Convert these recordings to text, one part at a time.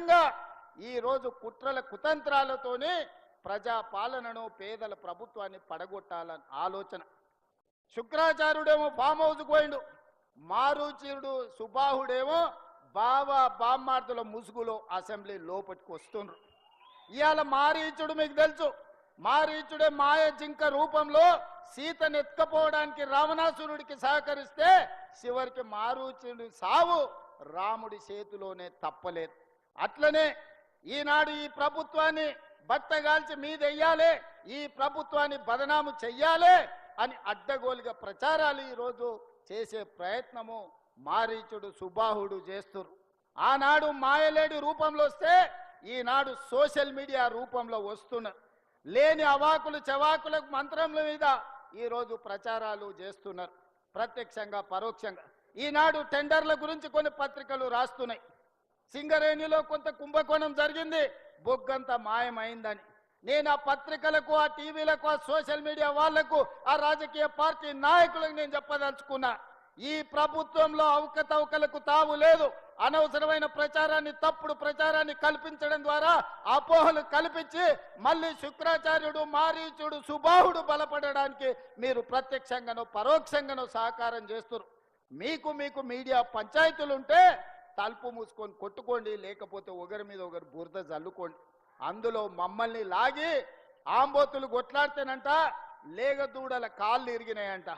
విధంగా ఈ రోజు కుట్రల కుతంత్రాలతోనే ప్రజా పాలనను పేదల ప్రభుత్వాన్ని పడగొట్టాలని ఆలోచన. శుక్రాచార్యుడేమో ఫామ్ హౌస్ పోయిండు, మారుచీరుడు సుబాహుడేమో బామ్మార్దుల ముసుగులో అసెంబ్లీ లోపలికి వస్తుండ్రు. ఇవాళ మారీచుడు మీకు తెలుసు, మారీచుడే మాయ జింక రూపంలో సీతను ఎత్తుకపోవడానికి రావణాసురుడికి సహకరిస్తే చివరికి మారీచుడి సావు రాముడి చేతిలోనే తప్పలేదు. అట్లనే ఈనాడు ఈ ప్రభుత్వాన్ని బట్టగాల్చి మీదెయ్యాలి, ఈ ప్రభుత్వాన్ని బదనాము చెయ్యాలి అని అడ్డగోలుగా ప్రచారాలు ఈరోజు చేసే ప్రయత్నము మారీచుడు సుబాహుడు చేస్తున్నారు. ఆనాడు మాయలేడి రూపంలో వస్తే ఈనాడు సోషల్ మీడియా రూపంలో వస్తున్నారు. లేని అవాకులు చవాకుల మంత్రముల మీద ఈరోజు ప్రచారాలు చేస్తున్నారు, ప్రత్యక్షంగా పరోక్షంగా. ఈనాడు టెండర్ల గురించి కొన్ని పత్రికలు రాస్తున్నాయి. సింగరేణిలో కొంత కుంభకోణం జరిగింది, బొగ్గంత మాయమైందని. నేను ఆ పత్రికలకు, ఆ టీవీలకు, ఆ సోషల్ మీడియా వాళ్లకు, ఆ రాజకీయ పార్టీ నాయకులకు నేను చెప్పదలుచుకున్నా, ఈ ప్రభుత్వంలో అవకతవకలకు తావు లేదు. అనవసరమైన ప్రచారాన్ని, తప్పుడు ప్రచారాన్ని కల్పించడం ద్వారా అపోహలు కల్పించి మళ్ళీ శుక్రాచార్యుడు మారీచుడు సుబాహుడు బలపడడానికి మీరు ప్రత్యక్షంగానో పరోక్షంగానో సహకారం చేస్తున్నారు. మీకు మీడియా పంచాయతీలు ఉంటే తలుపు మూసుకొని కొట్టుకోండి, లేకపోతే ఒకరి మీద ఒకరు బురద జల్లుకోండి. అందులో మమ్మల్ని లాగి ఆంబోతులు కొట్లాడితేనంట లేగదూడల కాళ్ళు ఇరిగినాయంట.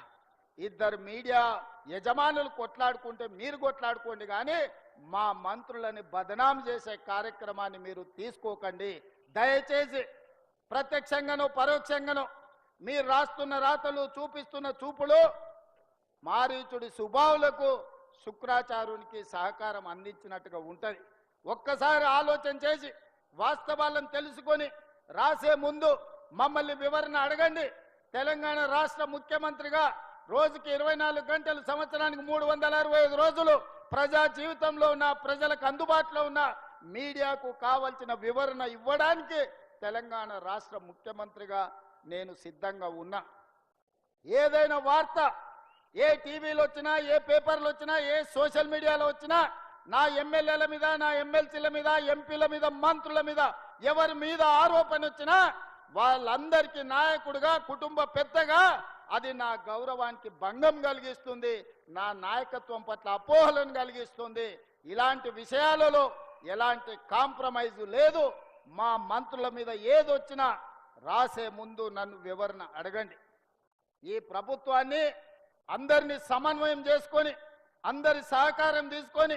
ఇద్దరు మీడియా యజమానులు కొట్లాడుకుంటే మీరు కొట్లాడుకోండి, కానీ మా మంత్రులని బదనాం చేసే కార్యక్రమాన్ని మీరు తీసుకోకండి. దయచేసి ప్రత్యక్షంగానో పరోక్షంగానో మీరు రాస్తున్న రాతలు, చూపిస్తున్న చూపులు మారీచుడి సుబాహులకు శుక్రాచార్యునికి సహకారం అందించినట్టుగా ఉంటుంది. ఒక్కసారి ఆలోచన చేసి వాస్తవాలను తెలుసుకొని రాసే ముందు మమ్మల్ని వివరణ అడగండి. తెలంగాణ రాష్ట్ర ముఖ్యమంత్రిగా రోజుకి 24 గంటలు, సంవత్సరానికి 365 రోజులు ప్రజా జీవితంలో ఉన్న ప్రజలకు అందుబాటులో ఉన్న మీడియాకు కావాల్సిన వివరణ ఇవ్వడానికి తెలంగాణ రాష్ట్ర ముఖ్యమంత్రిగా నేను సిద్ధంగా ఉన్నా. ఏదైనా వార్త ఏ టీవీలో వచ్చినా, ఏ పేపర్లు వచ్చినా, ఏ సోషల్ మీడియాలో వచ్చినా నా ఎమ్మెల్యేల మీద, నా ఎమ్మెల్సీల మీద, ఎంపీల మీద, మంత్రుల మీద ఎవరి మీద ఆరోపణ వచ్చినా వాళ్ళందరికీ నాయకుడిగా, కుటుంబ పెద్దగా అది నా గౌరవానికి భంగం కలిగిస్తుంది, నా నాయకత్వం పట్ల అపోహలను కలిగిస్తుంది. ఇలాంటి విషయాలలో ఎలాంటి కాంప్రమైజ్ లేదు. మా మంత్రుల మీద ఏదొచ్చినా రాసే ముందు నన్ను వివరణ అడగండి. ఈ ప్రభుత్వాన్ని అందరినీ సమన్వయం చేసుకొని, అందరి సహకారం తీసుకొని,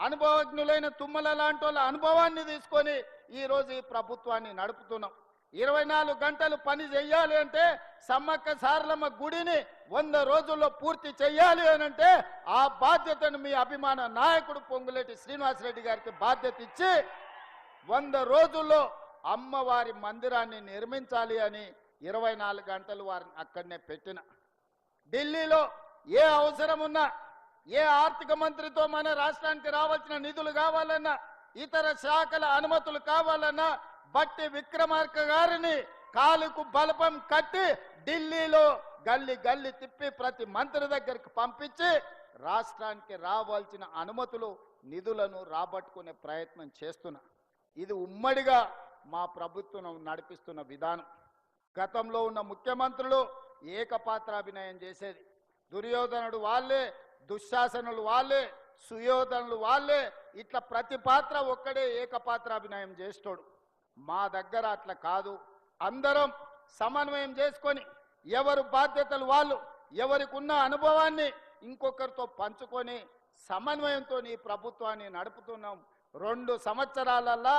అనుభవజ్ఞులైన తుమ్మల లాంటి వాళ్ళ అనుభవాన్ని తీసుకొని ఈరోజు ఈ ప్రభుత్వాన్ని నడుపుతున్నాం. 24 గంటలు పని చెయ్యాలి అంటే, సమ్మక్క సారలమ్మ గుడిని 100 రోజుల్లో పూర్తి చెయ్యాలి అని అంటే ఆ బాధ్యతను మీ అభిమాన నాయకుడు పొంగులేటి శ్రీనివాసరెడ్డి గారికి బాధ్యత ఇచ్చి 100 రోజుల్లో అమ్మవారి మందిరాన్ని నిర్మించాలి అని 24 గంటలు వారిని అక్కడనే పెట్టిన. ఢిల్లీలో ఏ అవసరం ఉన్నా, ఏ ఆర్థిక మంత్రితో మన రాష్ట్రానికి రావాల్సిన నిధులు కావాలన్నా, ఇతర శాఖల అనుమతులు కావాలన్నా బట్టి విక్రమార్క గారిని కాలుకు బలపం కట్టి ఢిల్లీలో గల్లి గల్లి తిప్పి ప్రతి మంత్రి దగ్గరికి పంపించి రాష్ట్రానికి రావాల్సిన అనుమతులు, నిధులను రాబట్టుకునే ప్రయత్నం చేస్తున్నా. ఇది ఉమ్మడిగా మా ప్రభుత్వం నడిపిస్తున్న విధానం. గతంలో ఉన్న ముఖ్యమంత్రులు ఏకపాత్రాభినయం చేసేది. దుర్యోధనుడు వాళ్ళే, దుశ్శాసనులు వాళ్ళే, సుయోధనులు వాళ్ళే, ఇట్లా ప్రతి పాత్ర ఒక్కడే ఏకపాత్రాభినయం చేస్తాడు. మా దగ్గర అట్లా కాదు. అందరం సమన్వయం చేసుకొని ఎవరు బాధ్యతలు వాళ్ళు, ఎవరికి ఉన్న అనుభవాన్ని ఇంకొకరితో పంచుకొని సమన్వయంతో ఈ ప్రభుత్వాన్ని నడుపుతున్నాం. 2 సంవత్సరాలల్లా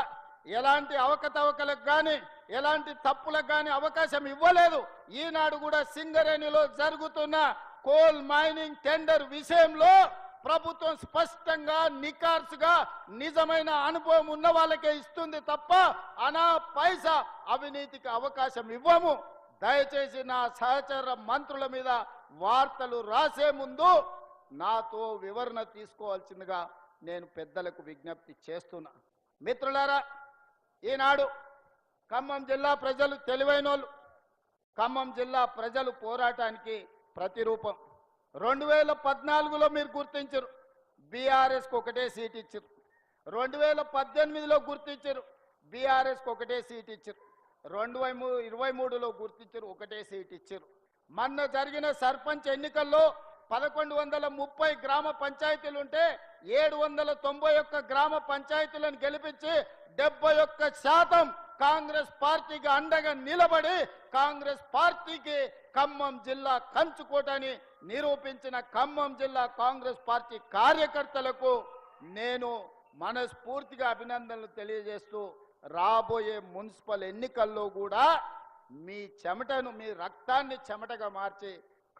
ఎలాంటి అవకతవకలకు కానీ, ఎలాంటి తప్పులకు కానీ అవకాశం ఇవ్వలేదు. ఈనాడు కూడా సింగరేణిలో జరుగుతున్న కోల్ మైనింగ్ టెండర్ విషయంలో ప్రభుత్వం స్పష్టంగా, నికార్సుగా నిజమైన అనుభవం ఉన్న వాళ్ళకే ఇస్తుంది తప్ప అనా పైసా అవినీతికి అవకాశం ఇవ్వము. దయచేసి నా సహచర మంత్రుల మీద వార్తలు రాసే ముందు నాతో వివరణ తీసుకోవాల్సిందిగా నేను పెద్దలకు విజ్ఞప్తి చేస్తున్నా. మిత్రులారా, ఈనాడు ఖమ్మం జిల్లా ప్రజలు తెలివైనోళ్ళు. ఖమ్మం జిల్లా ప్రజలు పోరాటానికి ప్రతిరూపం. 2014లో మీరు గుర్తించరు, బీఆర్ఎస్కి 1 సీట్ ఇచ్చారు. 2018లో గుర్తించారు, బీఆర్ఎస్కి ఒకటే సీట్ ఇచ్చారు. 2023లో గుర్తించారు, ఒకటే సీట్ ఇచ్చారు. మొన్న జరిగిన సర్పంచ్ ఎన్నికల్లో 1130 గ్రామ పంచాయతీలు ఉంటే 791 గ్రామ పంచాయతీలను గెలిపించి 71% కాంగ్రెస్ పార్టీకి అండగా నిలబడి కాంగ్రెస్ పార్టీకి ఖమ్మం జిల్లా కంచుకోటని నిరూపించిన ఖమ్మం జిల్లా కాంగ్రెస్ పార్టీ కార్యకర్తలకు నేను మనస్ఫూర్తిగా అభినందనలు తెలియజేస్తూ రాబోయే మున్సిపల్ ఎన్నికల్లో కూడా మీ చెమటను, మీ రక్తాన్ని చెమటగా మార్చి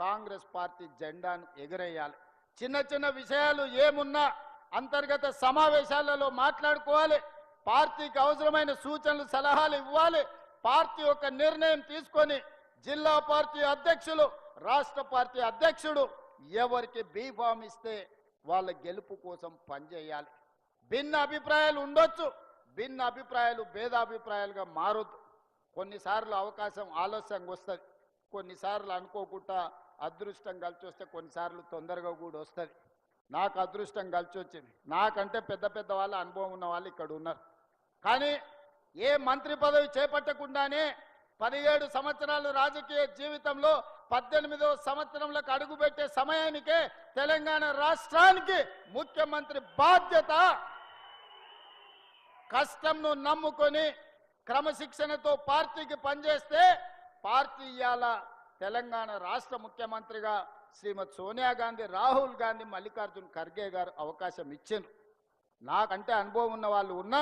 కాంగ్రెస్ పార్టీ జెండాను ఎగరేయాలి. చిన్న చిన్న విషయాలు ఏమున్నా అంతర్గత సమావేశాలలో మాట్లాడుకోవాలి. పార్టీకి అవసరమైన సూచనలు, సలహాలు ఇవ్వాలి. పార్టీ ఒక నిర్ణయం తీసుకొని జిల్లా పార్టీ అధ్యక్షులు, రాష్ట్ర పార్టీ అధ్యక్షుడు ఎవరికి బీఫామ్ ఇస్తే వాళ్ళ గెలుపు కోసం పనిచేయాలి. భిన్న అభిప్రాయాలు ఉండొచ్చు, భిన్న అభిప్రాయాలు భేదాభిప్రాయాలుగా మారొద్దు. కొన్నిసార్లు అవకాశం ఆలస్యంగా వస్తుంది, కొన్నిసార్లు అనుకోకుండా అదృష్టం కలిసి వస్తే కొన్నిసార్లు తొందరగా కూడా వస్తుంది. నాకు అదృష్టం కలిసి వచ్చింది. నాకంటే పెద్ద పెద్ద వాళ్ళ అనుభవం ఉన్న వాళ్ళు ఇక్కడ ఉన్నారు. కానీ ఏ మంత్రి పదవి చేపట్టకుండానే 17 సంవత్సరాలు రాజకీయ జీవితంలో 18వ సంవత్సరంలోకి అడుగుపెట్టే సమయానికే తెలంగాణ రాష్ట్రానికి ముఖ్యమంత్రి బాధ్యత. కష్టంను నమ్ముకొని క్రమశిక్షణతో పార్టీకి పనిచేస్తే పార్టీ ఇవాళ తెలంగాణ రాష్ట్ర ముఖ్యమంత్రిగా శ్రీమతి సోనియా గాంధీ, రాహుల్ గాంధీ, మల్లికార్జున్ ఖర్గే గారు అవకాశం ఇచ్చారు. నాకంటే అనుభవం ఉన్న వాళ్ళు ఉన్నా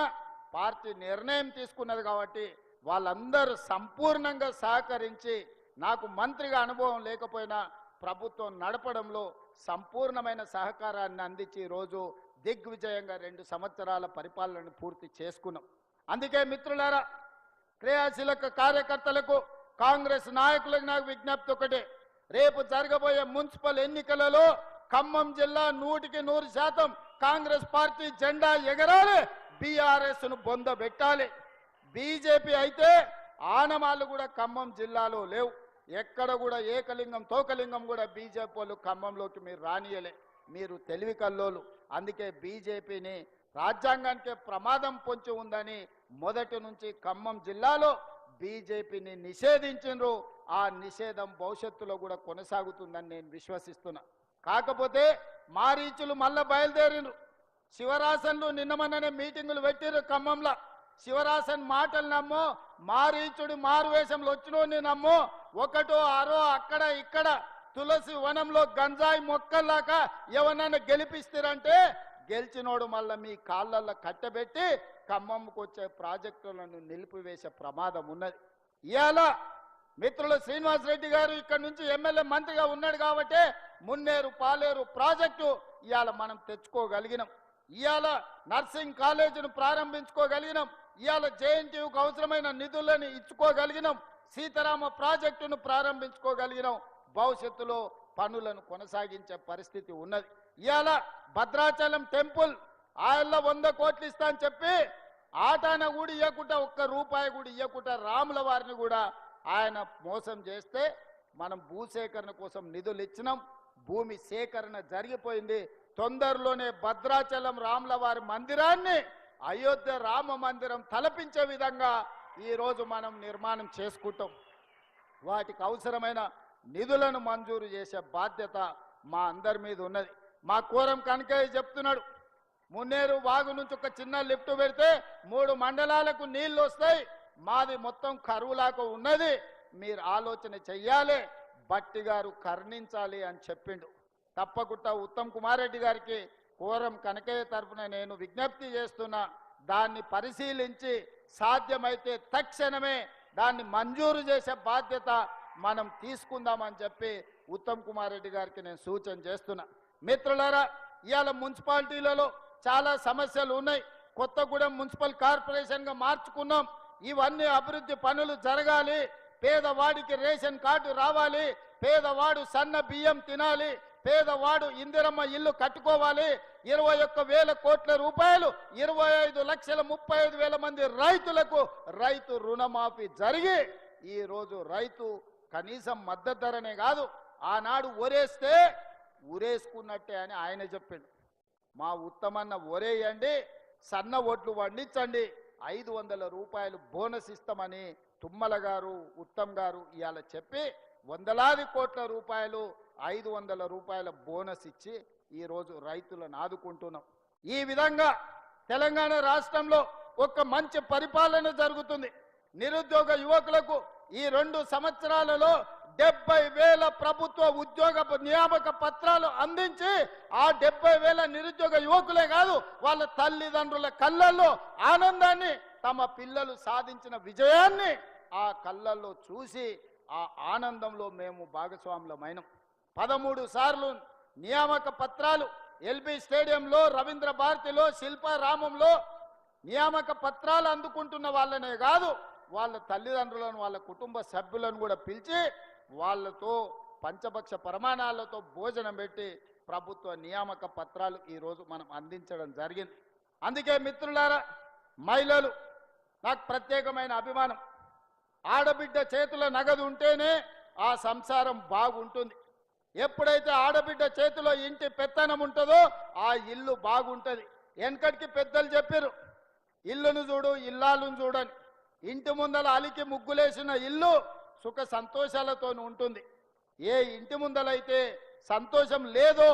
పార్టీ నిర్ణయం తీసుకున్నది కాబట్టి వాళ్ళందరూ సంపూర్ణంగా సహకరించి నాకు మంత్రిగా అనుభవం లేకపోయినా ప్రభుత్వం నడపడంలో సంపూర్ణమైన సహకారాన్ని అందించి ఈరోజు దిగ్విజయంగా 2 సంవత్సరాల పరిపాలనను పూర్తి చేసుకున్నాం. అందుకే మిత్రులారా, క్రియాశీలక కార్యకర్తలకు, కాంగ్రెస్ నాయకులకు నాకు విజ్ఞప్తి ఒకటే. రేపు జరగబోయే మున్సిపల్ ఎన్నికలలో ఖమ్మం జిల్లా 100% కాంగ్రెస్ పార్టీ జెండా ఎగరాలి, బీఆర్ఎస్ను బొందబెట్టాలి. బీజేపీ అయితే ఆనమాలు కూడా ఖమ్మం జిల్లాలో లేవు. ఎక్కడ కూడా ఏకలింగం తోకలింగం కూడా బీజేపీ వాళ్ళు ఖమ్మంలోకి మీరు రానియలే. మీరు తెలివి కల్లోలు. అందుకే బీజేపీని రాజ్యాంగానికి ప్రమాదం పొంచి ఉందని మొదటి నుంచి ఖమ్మం జిల్లాలో బీజేపీని నిషేధించారు. ఆ నిషేధం భవిష్యత్తులో కూడా కొనసాగుతుందని నేను విశ్వసిస్తున్నా. కాకపోతే మారీచులు మళ్ళా బయలుదేరినరు. శివరాసన్లు నిన్నమన్ననే మీటింగులు పెట్టిరు ఖమ్మంలో. శివరాసన్ మాటలు నమ్మో, మారీచుడి మారువేషంలో వచ్చినోని నమ్మో, ఒకటో ఆరో అక్కడ ఇక్కడ తులసి వనంలో గంజాయి మొక్కల్లాగా ఎవరన్నా గెలిపిస్తారంటే గెలిచినోడు మళ్ళీ మీ కాళ్ళల్లో కట్టబెట్టి ఖమ్మంకు వచ్చే ప్రాజెక్టులను నిలిపివేసే ప్రమాదం ఉన్నది. ఇవాళ మిత్రులు శ్రీనివాసరెడ్డి గారు ఇక్కడ నుంచి ఎమ్మెల్యే మంత్రిగా ఉన్నాడు కాబట్టి మున్నేరు పాలేరు ప్రాజెక్టు ఇవాళ మనం తెచ్చుకోగలిగినాం. ఇవాళ నర్సింగ్ కాలేజీని ప్రారంభించుకోగలిగినాం. ఇవాళ జేఎన్టీయూకు అవసరమైన నిధులను ఇచ్చుకోగలిగినాం. సీతారామ ప్రాజెక్టును ప్రారంభించుకోగలిగినాం. భవిష్యత్తులో పనులను కొనసాగించే పరిస్థితి ఉన్నది. ఇవాళ భద్రాచలం టెంపుల్ ఆయల్లో 100 కోట్లు ఇస్తా అని చెప్పి ఆటాన కూడా ఇవ్వకుండా, ₹1 కూడా ఇవ్వకుండా రాముల వారిని కూడా ఆయన మోసం చేస్తే మనం భూసేకరణ కోసం నిధులు ఇచ్చినాం. భూమి సేకరణ జరిగిపోయింది. తొందరలోనే భద్రాచలం రాముల వారి మందిరాన్ని అయోధ్య రామ మందిరం తలపించే విధంగా ఈరోజు మనం నిర్మాణం చేసుకుంటాం. వాటికి అవసరమైన నిధులను మంజూరు చేసే బాధ్యత మా అందరి మీద ఉన్నది. మా కోరం కనకయ్య చెప్తున్నాడు, మున్నేరు వాగు నుంచి ఒక చిన్న లిఫ్ట్ పెడితే 3 మండలాలకు నీళ్లు వస్తాయి. మాది మొత్తం కరువులాగా ఉన్నది, మీరు ఆలోచన చెయ్యాలి, బట్టి గారు కర్ణించాలి అని చెప్పిండు. తప్పకుండా ఉత్తమ్ కుమార్ రెడ్డి గారికి కోరం కనకయ్య తరఫున నేను విజ్ఞప్తి చేస్తున్నా. దాన్ని పరిశీలించి సాధ్యమైతే తక్షణమే దాన్ని మంజూరు చేసే బాధ్యత మనం తీసుకుందామని చెప్పి ఉత్తమ్ కుమార్ రెడ్డి గారికి నేను సూచన చేస్తున్నా. మిత్రులారా, ఇవాళ మున్సిపాలిటీలలో చాలా సమస్యలు ఉన్నాయి. కొత్తగూడెం మున్సిపల్ కార్పొరేషన్గా మార్చుకున్నాం. ఇవన్నీ అభివృద్ధి పనులు జరగాలి. పేదవాడికి రేషన్ కార్డు రావాలి, పేదవాడు సన్న బియ్యం తినాలి, పేదవాడు ఇందిరమ్మ ఇల్లు కట్టుకోవాలి. 21,000 కోట్ల రూపాయలు 25,35,000 మంది రైతులకు రైతు రుణమాఫీ జరిగి ఈరోజు రైతు కనీసం మద్దతు ధరనే కాదు, ఆనాడు ఒరేస్తే ఉరేసుకున్నట్టే అని ఆయన చెప్పిండు. మా ఉత్తమన్న ఒరేయండి, సన్న ఓట్లు పండించండి, 500 రూపాయలు బోనస్ ఇస్తామని తుమ్మల గారు, ఉత్తమ్ గారు ఇవాళ చెప్పి వందలాది కోట్ల రూపాయలు 500 రూపాయల బోనస్ ఇచ్చి ఈరోజు రైతులను ఆదుకుంటున్నాం. ఈ విధంగా తెలంగాణ రాష్ట్రంలో ఒక మంచి పరిపాలన జరుగుతుంది. నిరుద్యోగ యువకులకు ఈ 2 సంవత్సరాలలో 70,000 ప్రభుత్వ ఉద్యోగ నియామక పత్రాలు అందించి ఆ 70,000 నిరుద్యోగ యువకులే కాదు, వాళ్ళ తల్లిదండ్రుల కళ్ళల్లో ఆనందాన్ని, తమ పిల్లలు సాధించిన విజయాన్ని ఆ కళ్ళల్లో చూసి ఆ ఆనందంలో మేము భాగస్వాములమైనం. 13 సార్లు నియామక పత్రాలు ఎల్బీ స్టేడియంలో, రవీంద్ర భారతిలో, శిల్పారామంలో నియామక పత్రాలు అందుకుంటున్న వాళ్ళనే కాదు, వాళ్ళ తల్లిదండ్రులను, వాళ్ళ కుటుంబ సభ్యులను కూడా పిలిచి వాళ్ళతో పంచభక్ష ప్రమాణాలతో భోజనం పెట్టి ప్రభుత్వ నియామక పత్రాలు ఈరోజు మనం అందించడం జరిగింది. అందుకే మిత్రులారా, మహిళలు నాకు ప్రత్యేకమైన అభిమానం. ఆడబిడ్డ చేతుల నగదు ఉంటేనే ఆ సంసారం బాగుంటుంది. ఎప్పుడైతే ఆడబిడ్డ చేతిలో ఇంటి పెత్తనం ఉంటుందో ఆ ఇల్లు బాగుంటుంది. వెనకటికి పెద్దలు చెప్పారు, ఇల్లును చూడు ఇల్లాలను చూడని. ఇంటి ముందల అలికి ముగ్గులేసిన ఇల్లు సుఖ సంతోషాలతో ఉంటుంది. ఏ ఇంటి ముందలైతే సంతోషం లేదో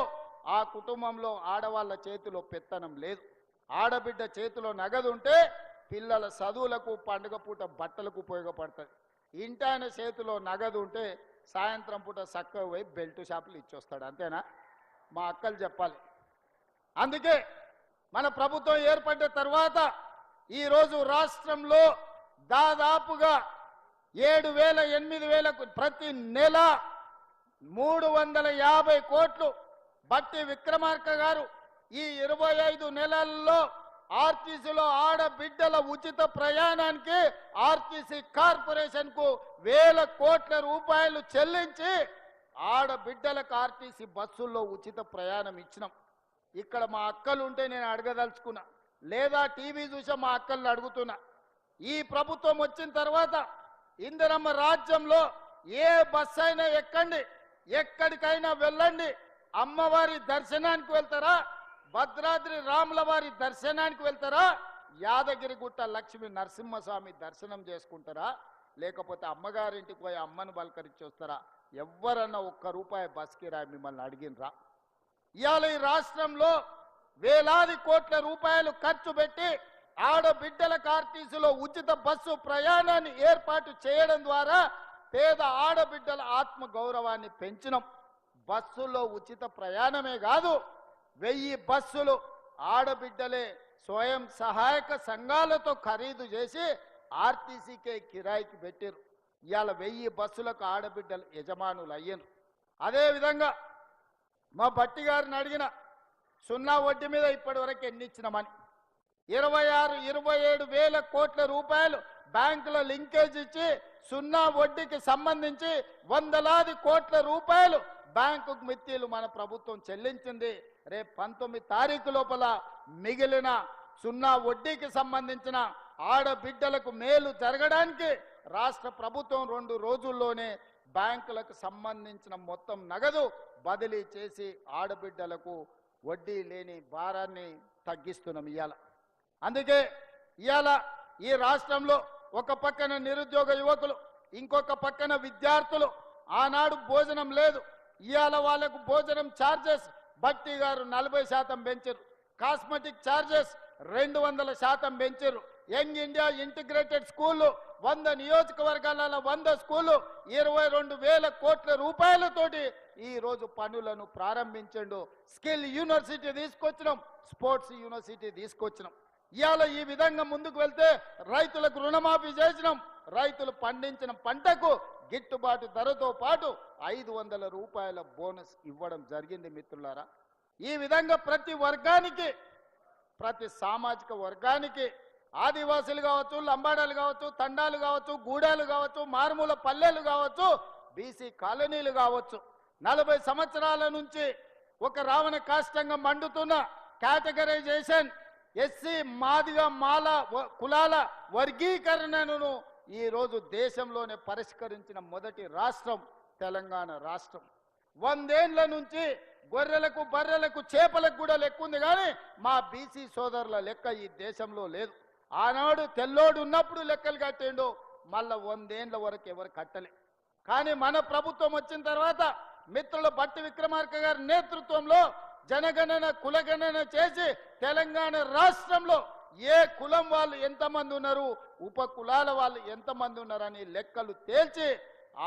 ఆ కుటుంబంలో ఆడవాళ్ళ చేతిలో పెత్తనం లేదు. ఆడబిడ్డ చేతిలో నగదు ఉంటే పిల్లల చదువులకు, పండుగ పూట బట్టలకు ఉపయోగపడుతుంది. ఇంటాయన చేతిలో నగదు ఉంటే సాయంత్రం పూట చక్కగా పోయి బెల్ట్ షాపులు ఇచ్చొస్తాడు. అంతేనా? మా అక్కలు చెప్పాలి. అందుకే మన ప్రభుత్వం ఏర్పడ్డ తర్వాత ఈరోజు రాష్ట్రంలో దాదాపుగా 7,000, 8,000కు ప్రతి నెల 350 కోట్లు బట్టి విక్రమార్క గారు ఈ 25 నెలల్లో ఆర్టీసీలో ఆడబిడ్డల ఉచిత ప్రయాణానికి ఆర్టీసీ కార్పొరేషన్ కు 1,000 కోట్ల రూపాయలు చెల్లించి ఆడబిడ్డలకు ఆర్టీసీ బస్సుల్లో ఉచిత ప్రయాణం ఇచ్చినాం. ఇక్కడ మా అక్కలు ఉంటే నేను అడగదలుచుకున్నా, లేదా టీవీ చూసా మా అక్కల్ని అడుగుతున్నా. ఈ ప్రభుత్వం వచ్చిన తర్వాత ఇందిరమ్మ రాజ్యంలో ఏ బస్సు అయినా ఎక్కండి, ఎక్కడికైనా వెళ్ళండి, అమ్మవారి దర్శనానికి వెళ్తారా, భద్రాద్రి రాముల వారి దర్శనానికి వెళ్తారా, యాదగిరిగుట్ట లక్ష్మీ నరసింహస్వామి దర్శనం చేసుకుంటారా, లేకపోతే అమ్మగారింటికి పోయి అమ్మను బలకరించి వస్తారా? ఎవరన్నా ₹1 బస్ కిరాయి మిమ్మల్ని అడిగినరా? ఇవాళ ఈ రాష్ట్రంలో వేలాది కోట్ల రూపాయలు ఖర్చు పెట్టి ఆడబిడ్డలకు ఆర్టీసీలో ఉచిత బస్సు ప్రయాణాన్ని ఏర్పాటు చేయడం ద్వారా పేద ఆడబిడ్డల ఆత్మ గౌరవాన్ని పెంచినాం. బస్సులో ఉచిత ప్రయాణమే కాదు, 1000 బస్సులు ఆడబిడ్డలే స్వయం సహాయక సంఘాలతో ఖరీదు చేసి ఆర్టీసీకే కిరాయికి పెట్టారు. ఇవాళ 1000 బస్సులకు ఆడబిడ్డలు యజమానులు అయ్యారు. అదేవిధంగా మా బట్టి గారిని అడిగిన 0 వడ్డీ మీద ఇప్పటి వరకు ఎన్ని ఇచ్చినామని, 26, 27 వేల కోట్ల రూపాయలు బ్యాంకుల లింకేజ్ ఇచ్చి 0 వడ్డీకి సంబంధించి వందలాది కోట్ల రూపాయలు బ్యాంకు మిత్తిలు మన ప్రభుత్వం చెల్లించింది. రేపు 19 తారీఖు లోపల మిగిలిన 0 వడ్డీకి సంబంధించిన ఆడబిడ్డలకు మేలు జరగడానికి రాష్ట్ర ప్రభుత్వం 2 రోజుల్లోనే బ్యాంకులకు సంబంధించిన మొత్తం నగదు బదిలీ చేసి ఆడబిడ్డలకు వడ్డీ లేని భారాన్ని తగ్గిస్తున్నాం ఇవాళ. అందుకే ఇవాళ ఈ రాష్ట్రంలో ఒక పక్కన నిరుద్యోగ యువకులు, ఇంకొక పక్కన విద్యార్థులు. ఆనాడు భోజనం లేదు, ఇవాళ వాళ్ళకు భోజనం ఛార్జెస్ బట్టి గారు 40% పెంచారు. కాస్మెటిక్ ఛార్జెస్ 200% పెంచారు. యంగ్ ఇండియా ఇంటిగ్రేటెడ్ స్కూళ్ళు 100 నియోజకవర్గాలలో 100 స్కూళ్ళు 22,000 కోట్ల రూపాయలతోటి ఈ రోజు పనులను ప్రారంభించండు. స్కిల్ యూనివర్సిటీ తీసుకొచ్చినాం, స్పోర్ట్స్ యూనివర్సిటీ తీసుకొచ్చినాం. ఇవాళ ఈ విధంగా ముందుకు వెళ్తే రైతులకు రుణమాఫీ చేసినాం. రైతులు పండించిన పంటకు గిట్టుబాటు ధరతో పాటు 500 రూపాయల బోనస్ ఇవ్వడం జరిగింది మిత్రులారా. ఈ విధంగా ప్రతి వర్గానికి, ప్రతి సామాజిక వర్గానికి, ఆదివాసులు కావచ్చు, లంబాడాలు కావచ్చు, తండాలు కావచ్చు, గూడాలు కావచ్చు, మారుమూల పల్లెలు కావచ్చు, బీసీ కాలనీలు కావచ్చు, 40 సంవత్సరాల నుంచి ఒక రావణ కాష్టంగా మండుతున్న కేటగరైజేషన్, ఎస్సీ మాదిగ మాల కులాల వర్గీకరణను ఈరోజు దేశంలోనే పరిష్కరించిన మొదటి రాష్ట్రం తెలంగాణ రాష్ట్రం. 100 ఏళ్ల నుంచి గొర్రెలకు బర్రెలకు చేపలకు కూడా లెక్క ఉంది, కానీ మా బీసీ సోదరుల లెక్క ఈ దేశంలో లేదు. ఆనాడు తెల్లోడు ఉన్నప్పుడు లెక్కలు కట్టిండు, మళ్ళా 100 ఏళ్ల వరకు ఎవరు కట్టలే. కానీ మన ప్రభుత్వం వచ్చిన తర్వాత మిత్రులు బట్టి విక్రమార్క గారి నేతృత్వంలో జనగణన కులగణన చేసి తెలంగాణ రాష్ట్రంలో ఏ కులం వాళ్ళు ఎంతమంది ఉన్నారు, ఉప కులాల వాళ్ళు ఎంతమంది ఉన్నారని లెక్కలు తేల్చి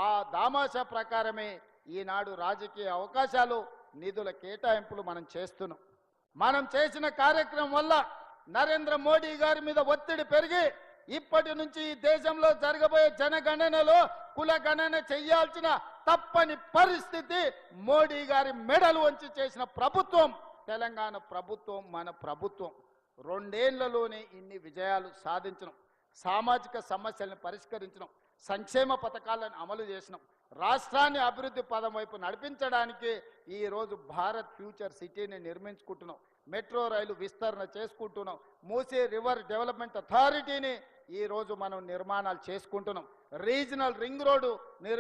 ఆ దామాషా ప్రకారమే ఈనాడు రాజకీయ అవకాశాలు నిధుల కేటాయింపులు మనం చేస్తున్నాం. మనం చేసిన కార్యక్రమం వల్ల నరేంద్ర మోడీ గారి మీద ఒత్తిడి పెరిగి ఇప్పటి నుంచి ఈ దేశంలో జరగబోయే జనగణనలో కుల గణన చెయ్యాల్సిన తప్పని పరిస్థితి మోడీ గారి మెడలు వంచి చేసిన ప్రభుత్వం తెలంగాణ ప్రభుత్వం, మన ప్రభుత్వం. 2 ఏళ్లలోనే ఇన్ని విజయాలు సాధించడం, సామాజిక సమస్యలను పరిష్కరించడం, సంక్షేమ పథకాలను అమలు చేసినాం, రాష్ట్రాన్ని అభివృద్ధి పదం వైపు నడిపించడానికి ఈరోజు భారత్ ఫ్యూచర్ సిటీని నిర్మించుకుంటున్నాం, మెట్రో రైలు విస్తరణ చేసుకుంటున్నాం, మూసీ రివర్ డెవలప్మెంట్ అథారిటీని ఈరోజు మనం నిర్మాణాలు చేసుకుంటున్నాం, రీజనల్ రింగ్ రోడ్డు